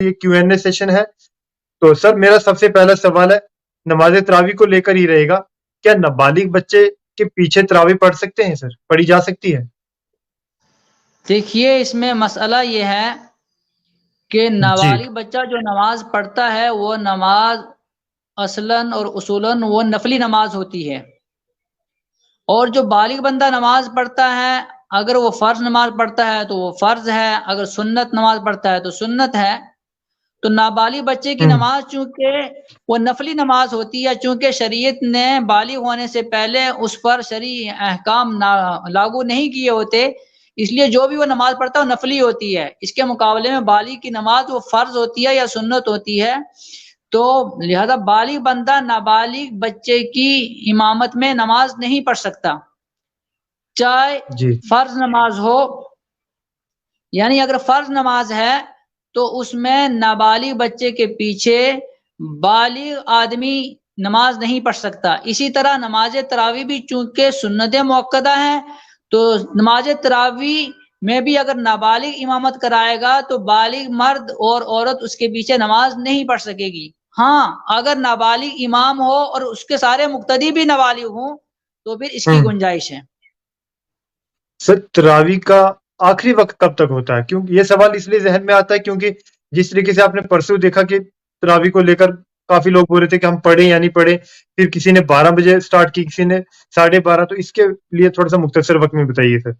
یہ Q&A session ہے. تو سر میرا سب سے پہلا سوال ہے نماز تراویح کو لے کر ہی رہے گا. کیا نابالغ بچے کے پیچھے تراویح پڑھ سکتے ہیں سر؟ پڑھی جا سکتی ہے؟ دیکھیے اس میں مسئلہ یہ ہے کہ جی نابالغ بچہ جو نماز پڑھتا ہے وہ نماز اصلاً اور اصولاً وہ نفلی نماز ہوتی ہے، اور جو بالغ بندہ نماز پڑھتا ہے اگر وہ فرض نماز پڑھتا ہے تو وہ فرض ہے، اگر سنت نماز پڑھتا ہے تو سنت ہے. تو نابالغ بچے کی نماز چونکہ وہ نفلی نماز ہوتی ہے، چونکہ شریعت نے بالغ ہونے سے پہلے اس پر شرعی احکام لاگو نہیں کیے ہوتے، اس لیے جو بھی وہ نماز پڑھتا ہے وہ نفلی ہوتی ہے. اس کے مقابلے میں بالغ کی نماز وہ فرض ہوتی ہے یا سنت ہوتی ہے. تو لہذا بالغ بندہ نابالغ بچے کی امامت میں نماز نہیں پڑھ سکتا، چاہے جی فرض نماز ہو. یعنی اگر فرض نماز ہے تو اس میں نابالغ بچے کے پیچھے بالغ آدمی نماز نہیں پڑھ سکتا. اسی طرح نماز تراویح بھی چونکہ سنت موقدہ ہے تو نماز تراویح میں بھی اگر نابالغ امامت کرائے گا تو بالغ مرد اور عورت اس کے پیچھے نماز نہیں پڑھ سکے گی. ہاں اگر نابالغ امام ہو اور اس کے سارے مقتدی بھی نابالغ ہوں تو پھر اس کی گنجائش ہے. سر تراویح کا آخری وقت کب تک ہوتا ہے؟ کیونکہ یہ سوال اس لیے ذہن میں آتا ہے کیونکہ جس طریقے سے آپ نے پرسوں دیکھا کہ تراویح کو لے کر کافی لوگ بول رہے تھے کہ ہم پڑھیں یا نہیں پڑھیں، پھر کسی نے 12 بجے سٹارٹ کی، کسی نے 12:30. تو اس کے لیے تھوڑا سا مختصر وقت میں بتائیے سر.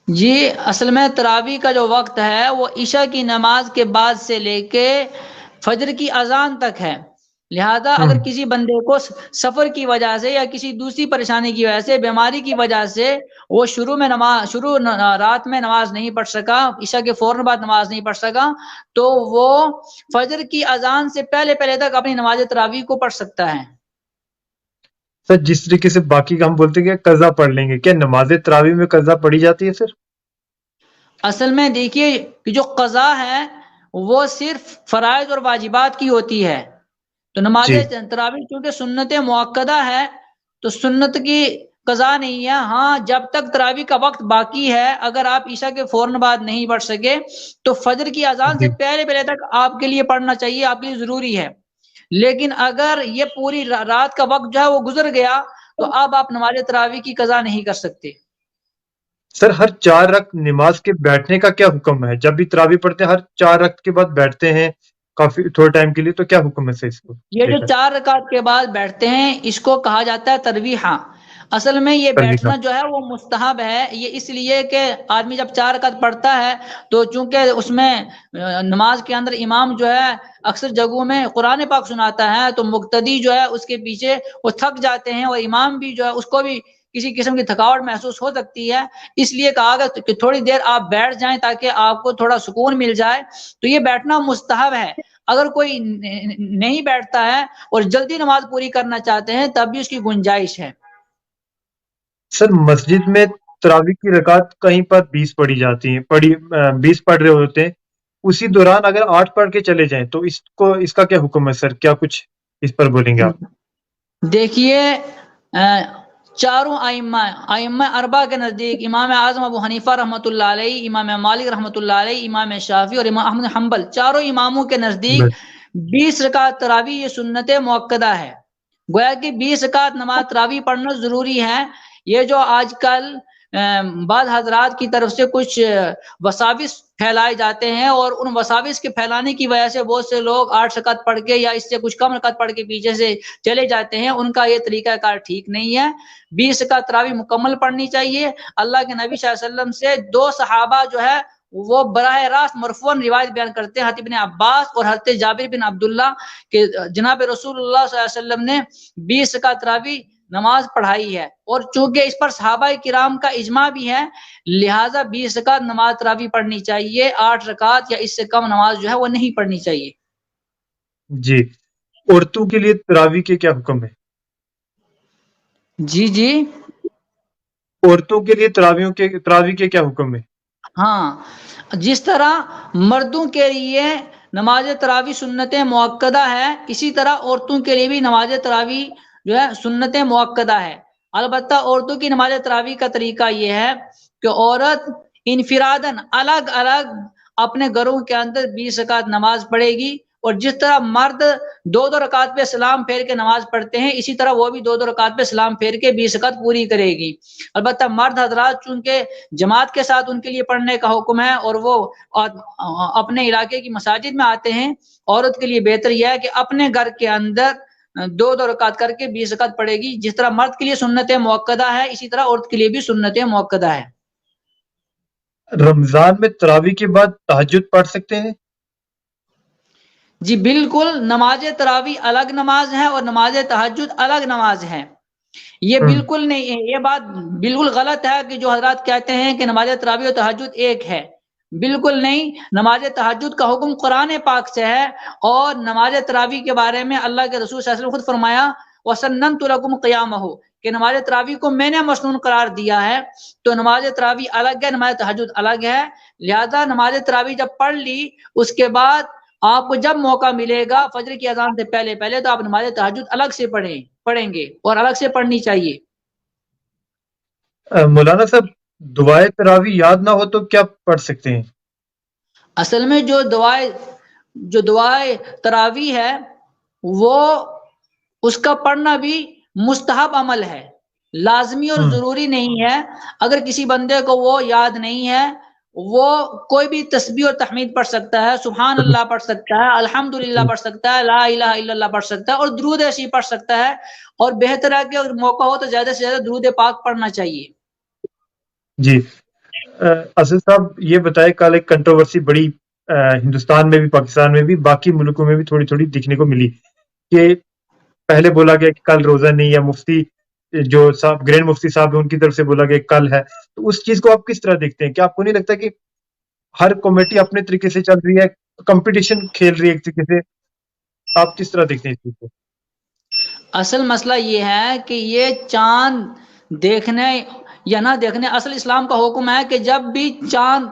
جی اصل میں تراویح کا جو وقت ہے وہ عشاء کی نماز کے بعد سے لے کے فجر کی اذان تک ہے. لہذا اگر کسی بندے کو سفر کی وجہ سے یا کسی دوسری پریشانی کی وجہ سے، بیماری کی وجہ سے وہ شروع رات میں نماز نہیں پڑھ سکا، عشاء کے فوراً بعد نماز نہیں پڑھ سکا، تو وہ فجر کی اذان سے پہلے تک اپنی نماز تراویح کو پڑھ سکتا ہے. سر جس طریقے سے باقی کا ہم بولتے ہیں کہ قضا پڑھ لیں گے، کیا نماز تراویح میں قضا پڑھی جاتی ہے سر؟ اصل میں دیکھیے کہ جو قضا ہے وہ صرف فرائض اور واجبات کی ہوتی ہے. تو نماز جی تراویح چونکہ سنت موقدہ ہے تو سنت کی قضا نہیں ہے. ہاں جب تک تراویح کا وقت باقی ہے اگر آپ عشاء کے فوراً بعد نہیں پڑھ سکے تو فجر کی اذان سے جی پہلے تک آپ کے لیے پڑھنا چاہیے، آپ کے لیے ضروری ہے. لیکن اگر یہ پوری رات کا وقت جو ہے وہ گزر گیا تو اب آپ نماز تراویح کی قضا نہیں کر سکتے. سر ہر 4 رکعت نماز کے بیٹھنے کا کیا حکم ہے؟ جب بھی تراویح پڑھتے ہیں ہر 4 رکعت کے بعد بیٹھتے ہیں کافی تھوڑے ٹائم کے لیے، تو کیا حکم ہے سر اس کو یہ لے جو کر؟ 4 رکعت کے بعد بیٹھتے ہیں اس کو کہا جاتا ہے ترویحہ. اصل میں یہ ترویحہ. بیٹھنا جو ہے وہ مستحب ہے، یہ اس لیے کہ آدمی جب 4 رکعت پڑھتا ہے تو چونکہ اس میں نماز کے اندر امام جو ہے اکثر جگہوں میں قرآن پاک سناتا ہے تو مقتدی جو ہے اس کے پیچھے وہ تھک جاتے ہیں، اور امام بھی جو ہے اس کو بھی کسی قسم کی تھکاوٹ محسوس ہو سکتی ہے. اس لیے کہا گیا کہ تھوڑی دیر آپ بیٹھ جائیں تاکہ آپ کو تھوڑا سکون مل جائے. تو یہ بیٹھنا مستحب ہے. اگر کوئی نہیں بیٹھتا ہے اور جلدی نماز پوری کرنا چاہتے ہیں تب بھی اس کی گنجائش ہے. سر مسجد میں تراویح کی رکعت کہیں پر 20 پڑھی جاتی ہیں، 20 پڑھ رہے ہوتے ہیں، اسی دوران اگر 8 پڑھ کے چلے جائیں تو اس کا کیا حکم ہے سر؟ کیا کچھ اس پر بولیں گے آپ؟ دیکھیے چاروں ائمہ اربعہ کے نزدیک امام اعظم ابو حنیفہ رحمۃ اللہ علیہ، امام مالک رحمۃ اللہ علیہ، امام شافعی اور امام احمد حنبل، چاروں اماموں کے نزدیک 20 رکعت تراویح یہ سنت موقدہ ہے. گویا کہ 20 رکعت نماز تراویح پڑھنا ضروری ہے. یہ جو آج کل بعض حضرات کی طرف سے کچھ وساوس پھیلائے جاتے ہیں اور ان وساوس کے پھیلانے کی وجہ سے بہت سے لوگ 8 رکعت پڑھ کے یا اس سے کچھ کم رکعت پڑھ کے پیچھے سے چلے جاتے ہیں، ان کا یہ طریقہ کار ٹھیک نہیں ہے. 20 رکعت تراویح مکمل پڑھنی چاہیے. اللہ کے نبی صلی اللہ علیہ وسلم سے 2 صحابہ جو ہے وہ براہ راست مرفوعاً روایت بیان کرتے ہیں، حضرت ابن عباس اور حضرت جابر بن عبداللہ کہ جناب رسول اللہ صلی اللہ علیہ وسلم نے 20 رکعت تراویح نماز پڑھائی ہے. اور چونکہ اس پر صحابہ کرام کا اجماع بھی ہے لہٰذا 20 رکعت نماز تراویح پڑھنی چاہیے. 8 رکعت یا اس سے کم نماز جو ہے وہ نہیں پڑھنی چاہیے. جی عورتوں کے لیے تراویح کے کیا حکم ہے؟ جی عورتوں کے لیے تراویح کے کیا حکم ہے؟ ہاں جس طرح مردوں کے لیے نماز تراویح سنت موقدہ ہے اسی طرح عورتوں کے لیے بھی نماز تراویح جو ہے سنت موقدہ ہے. البتہ عورتوں کی نماز تراویح کا طریقہ یہ ہے کہ عورت انفرادن الگ الگ اپنے گھروں کے اندر 20 رکعت نماز پڑھے گی، اور جس طرح مرد 2 رکعت پہ سلام پھیر کے نماز پڑھتے ہیں، اسی طرح وہ بھی 2 رکعت پہ سلام پھیر کے 20 رکعت پوری کرے گی۔ البتہ مرد حضرات چونکہ جماعت کے ساتھ ان کے لیے پڑھنے کا حکم ہے اور وہ اپنے علاقے کی مساجد میں آتے ہیں، عورت کے لیے بہتر یہ ہے کہ اپنے گھر کے اندر 2 رکعت کر کے 20 رکعت پڑھے گی۔ جس طرح مرد کے لیے سنت موقدہ ہے، اسی طرح عورت کے لیے بھی سنت موقدہ ہے۔ رمضان میں تراویح کے بعد تہجد پڑھ سکتے ہیں؟ جی بالکل، نماز تراویح الگ نماز ہے اور نماز تہجد الگ نماز ہے۔ یہ بالکل نہیں ہے، یہ بات بالکل غلط ہے کہ جو حضرات کہتے ہیں کہ نماز تراویح اور تہجد ایک ہے۔ بالکل نہیں، نماز تہجد کا حکم قرآن پاک سے ہے، اور نماز تراویح کے بارے میں اللہ کے رسول صلی اللہ علیہ وسلم خود فرمایا وَسَنَّنْتُ لَكُمْ قِيَامَهُ، کہ نماز تراویح کو میں نے مسنون قرار دیا ہے۔ تو نماز تراویح الگ ہے، نماز تہجد الگ ہے، لہذا نماز تراویح جب پڑھ لی اس کے بعد آپ کو جب موقع ملے گا فجر کی اذان سے پہلے تو آپ نماز تہجد الگ سے پڑھیں گے اور الگ سے پڑھنی چاہیے۔ مولانا صاحب، دعائے تراویح یاد نہ ہو تو کیا پڑھ سکتے ہیں؟ اصل میں جو دعائے تراویح ہے وہ اس کا پڑھنا بھی مستحب عمل ہے، لازمی اور ضروری نہیں ہے۔ اگر کسی بندے کو وہ یاد نہیں ہے، وہ کوئی بھی تسبیح اور تحمید پڑھ سکتا ہے، سبحان اللہ پڑھ سکتا ہے، الحمدللہ پڑھ سکتا ہے، لا الہ الا اللہ پڑھ سکتا ہے، اور درود ایسی پڑھ سکتا ہے۔ اور بہتر ہے کہ اگر موقع ہو تو زیادہ سے زیادہ درود پاک پڑھنا چاہیے۔ جی اسد صاحب، یہ بتائے، کل ایک کنٹروورسی بڑی ہندوستان میں بھی، پاکستان میں بھی، باقی ملکوں میں بھی تھوڑی تھوڑی دکھنے کو ملی کہ پہلے بولا گیا کہ کل روزہ نہیں، یا مفتی جو صاحب گرینڈ مفتی صاحب ہیں ان کی طرف سے بولا گیا کل ہے۔ تو اس چیز کو آپ کس طرح دیکھتے ہیں؟ کیا آپ کو نہیں لگتا کہ ہر کمیٹی اپنے طریقے سے چل رہی ہے، کمپٹیشن کھیل رہی ہے ایک طریقے سے؟ آپ کس طرح دیکھتے ہیں اس چیز کو؟ اصل مسئلہ یہ ہے کہ یہ چاند دیکھنے یا نہ دیکھنے، اصل اسلام کا حکم ہے کہ جب بھی چاند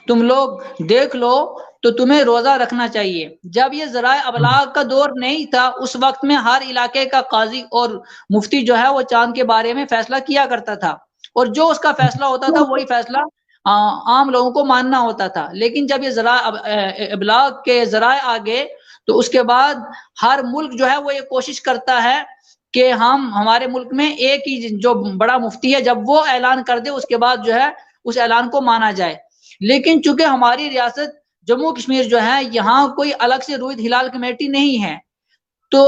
تم لوگ دیکھ لو تو تمہیں روزہ رکھنا چاہیے۔ جب یہ ذرائع ابلاغ کا دور نہیں تھا، اس وقت میں ہر علاقے کا قاضی اور مفتی جو ہے وہ چاند کے بارے میں فیصلہ کیا کرتا تھا، اور جو اس کا فیصلہ ہوتا تھا وہی فیصلہ عام لوگوں کو ماننا ہوتا تھا۔ لیکن جب یہ ذرائع ابلاغ کے ذرائع آگے تو اس کے بعد ہر ملک جو ہے وہ یہ کوشش کرتا ہے کہ ہمارے ملک میں ایک ہی جو بڑا مفتی ہے جب وہ اعلان کر دے اس کے بعد جو ہے اس اعلان کو مانا جائے۔ لیکن چونکہ ہماری ریاست جموں کشمیر جو ہے یہاں کوئی الگ سے رویت ہلال کمیٹی نہیں ہے، تو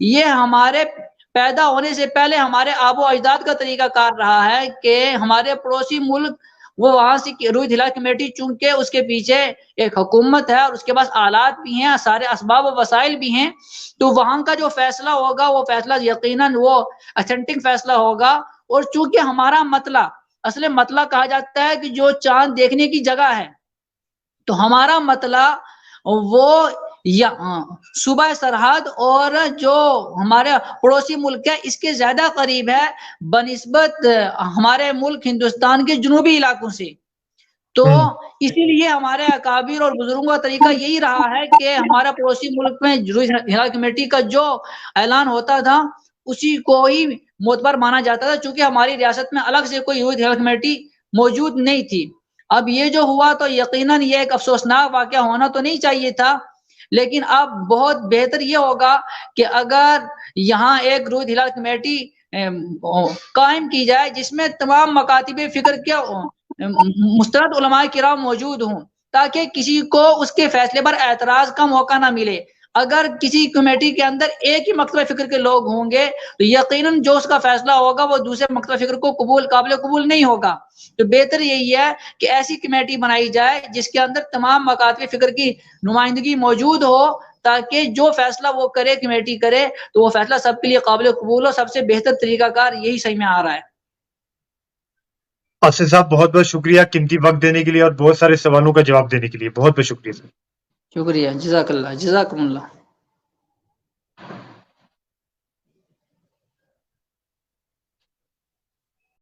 یہ ہمارے پیدا ہونے سے پہلے ہمارے آب و اجداد کا طریقہ کار رہا ہے کہ ہمارے پڑوسی ملک وہ وہاں سے رویت ہلال کمیٹی، چونکہ اس کے پیچھے ایک حکومت ہے اور اس کے پاس آلات بھی ہیں، سارے اسباب و وسائل بھی ہیں، تو وہاں کا جو فیصلہ ہوگا وہ فیصلہ یقیناً وہ اتھینٹک فیصلہ ہوگا۔ اور چونکہ ہمارا مطلع، اصل مطلع کہا جاتا ہے کہ جو چاند دیکھنے کی جگہ ہے، تو ہمارا مطلع وہ صوبہ سرحد اور جو ہمارے پڑوسی ملک ہے اس کے زیادہ قریب ہے بنسبت ہمارے ملک ہندوستان کے جنوبی علاقوں سے۔ تو اسی لیے ہمارے اکابر اور بزرگوں کا طریقہ یہی رہا ہے کہ ہمارا پڑوسی ملک میں رویت ہلال کمیٹی کا جو اعلان ہوتا تھا اسی کو ہی معتبر مانا جاتا تھا، چونکہ ہماری ریاست میں الگ سے کوئی رویت ہلال کمیٹی موجود نہیں تھی۔ اب یہ جو ہوا تو یقیناً یہ ایک افسوسناک واقعہ ہونا تو نہیں چاہیے تھا، لیکن اب بہت بہتر یہ ہوگا کہ اگر یہاں ایک رویت ہلال کمیٹی قائم کی جائے جس میں تمام مکاتب فکر کے مستند علماء کرام موجود ہوں، تاکہ کسی کو اس کے فیصلے پر اعتراض کا موقع نہ ملے۔ اگر کسی کمیٹی کے اندر ایک ہی مکتبہ فکر کے لوگ ہوں گے تو یقیناً جو اس کا فیصلہ ہوگا وہ دوسرے مکتبہ فکر کو قابل قبول نہیں ہوگا۔ تو بہتر یہی ہے کہ ایسی کمیٹی بنائی جائے جس کے اندر تمام مکاتب فکر کی نمائندگی موجود ہو، تاکہ جو فیصلہ وہ کرے کمیٹی کرے تو وہ فیصلہ سب کے لیے قابل قبول ہو۔ سب سے بہتر طریقہ کار یہی صحیح میں آ رہا ہے۔ اسد صاحب، بہت بہت شکریہ قیمتی وقت دینے کے لیے اور بہت سارے سوالوں کا جواب دینے کے لیے، بہت بہت شکریہ سر۔ شکریہ، جزاک اللہ، جزاکم اللہ۔